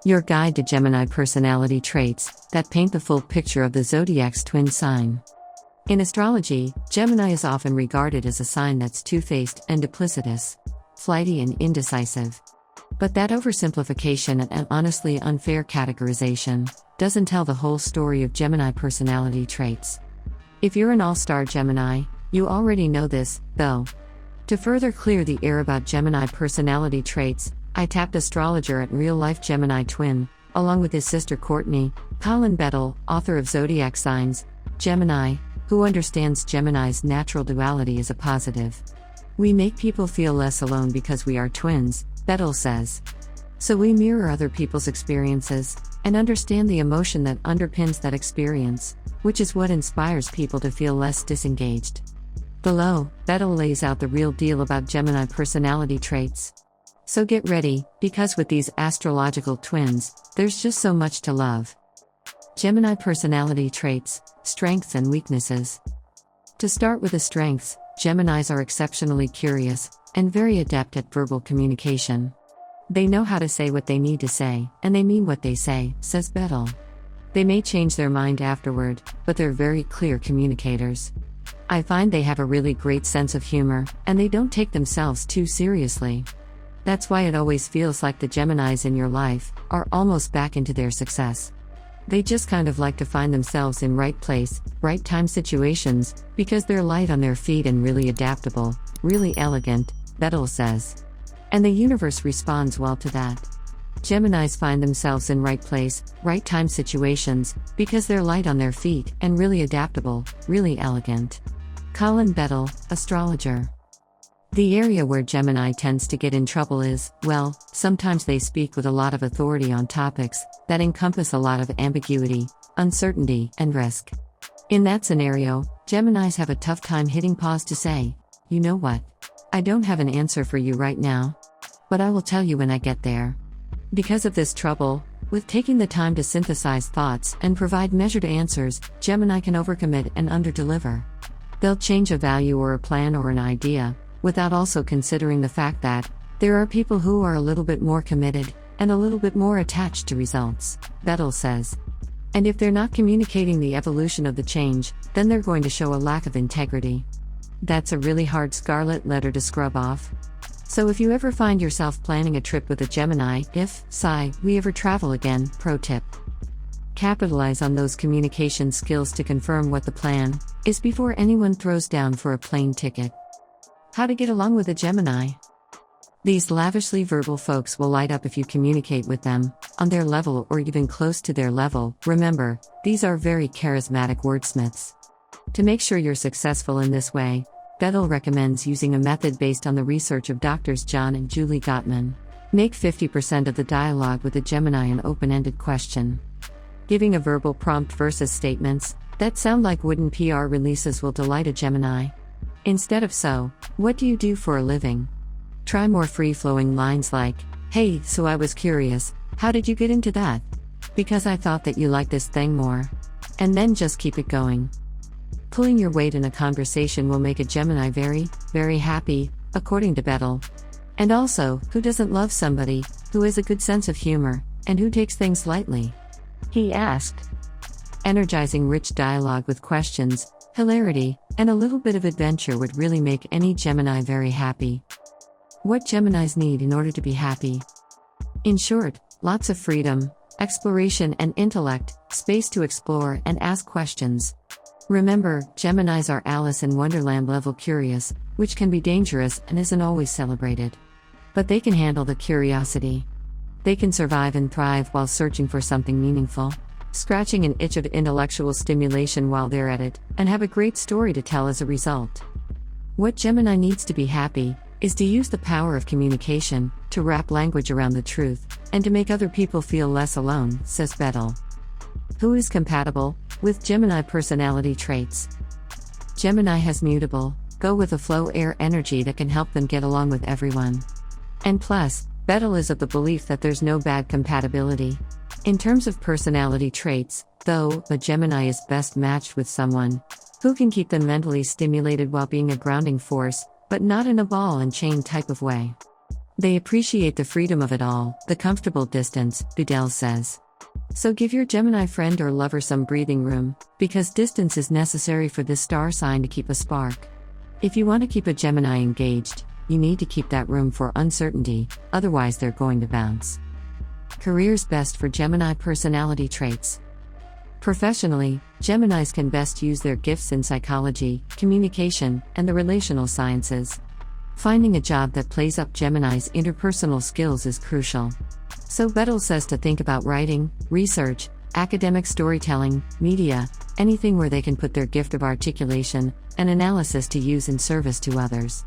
Your guide to Gemini personality traits that paint the full picture of the zodiac's twin sign. In astrology, Gemini is often regarded as a sign that's two-faced and duplicitous, flighty and indecisive. But that oversimplification and honestly unfair categorization doesn't tell the whole story of Gemini personality traits. If you're an all-star Gemini, you already know this, though. To further clear the air about Gemini personality traits, I tapped astrologer and real-life Gemini twin, along with his sister Courtney, Colin Bedell, author of Zodiac Signs, Gemini, who understands Gemini's natural duality as a positive. We make people feel less alone because we are twins, Bedell says. So we mirror other people's experiences, and understand the emotion that underpins that experience, which is what inspires people to feel less disengaged. Below, Bedell lays out the real deal about Gemini personality traits. So get ready, because with these astrological twins, there's just so much to love. Gemini personality traits, strengths and weaknesses. To start with the strengths, Geminis are exceptionally curious, and very adept at verbal communication. They know how to say what they need to say, and they mean what they say, says Bedell. They may change their mind afterward, but they're very clear communicators. I find they have a really great sense of humor, and they don't take themselves too seriously. That's why it always feels like the Geminis in your life are almost back into their success. They just kind of like to find themselves in right place, right time situations, because they're light on their feet and really adaptable, really elegant, Bedell says. And the universe responds well to that. Geminis find themselves in right place, right time situations, because they're light on their feet and really adaptable, really elegant. Colin Bedell, astrologer. The area where Gemini tends to get in trouble is, well, sometimes they speak with a lot of authority on topics that encompass a lot of ambiguity, uncertainty, and risk. In that scenario, Geminis have a tough time hitting pause to say, you know what? I don't have an answer for you right now. But I will tell you when I get there. Because of this trouble, with taking the time to synthesize thoughts and provide measured answers, Gemini can overcommit and underdeliver. They'll change a value or a plan or an idea, without also considering the fact that there are people who are a little bit more committed and a little bit more attached to results, Bedell says. And if they're not communicating the evolution of the change, then they're going to show a lack of integrity. That's a really hard scarlet letter to scrub off. So if you ever find yourself planning a trip with a Gemini, if, we ever travel again, pro tip. Capitalize on those communication skills to confirm what the plan is before anyone throws down for a plane ticket. How to get along with a Gemini. These lavishly verbal folks will light up if you communicate with them, on their level or even close to their level. Remember, these are very charismatic wordsmiths. To make sure you're successful in this way, Bedell recommends using a method based on the research of Drs. John and Julie Gottman. Make 50% of the dialogue with a Gemini an open-ended question. Giving a verbal prompt versus statements that sound like wooden PR releases will delight a Gemini. Instead of so, what do you do for a living? Try more free-flowing lines like, hey, so I was curious, how did you get into that? Because I thought that you liked this thing more. And then just keep it going. Pulling your weight in a conversation will make a Gemini very, very happy, according to Bedell. And also, who doesn't love somebody who has a good sense of humor and who takes things lightly? He asked. Energizing rich dialogue with questions, hilarity, and a little bit of adventure would really make any Gemini very happy. What Geminis need in order to be happy? In short, lots of freedom, exploration and intellect, space to explore and ask questions. Remember, Geminis are Alice in Wonderland level curious, which can be dangerous and isn't always celebrated. But they can handle the curiosity. They can survive and thrive while searching for something meaningful, scratching an itch of intellectual stimulation while they're at it, and have a great story to tell as a result. What Gemini needs to be happy is to use the power of communication to wrap language around the truth and to make other people feel less alone, says Bedell. Who is compatible with Gemini personality traits? Gemini has mutable, go-with-the-flow air energy that can help them get along with everyone. And plus, Bedell is of the belief that there's no bad compatibility. In terms of personality traits, though, a Gemini is best matched with someone who can keep them mentally stimulated while being a grounding force, but not in a ball and chain type of way. They appreciate the freedom of it all, the comfortable distance, Bedell says. So give your Gemini friend or lover some breathing room, because distance is necessary for this star sign to keep a spark. If you want to keep a Gemini engaged, you need to keep that room for uncertainty, otherwise they're going to bounce. Careers best for Gemini personality traits. Professionally, Geminis can best use their gifts in psychology, communication, and the relational sciences. Finding a job that plays up Gemini's interpersonal skills is crucial. So Bedell says to think about writing, research, academic storytelling, media, anything where they can put their gift of articulation and analysis to use in service to others.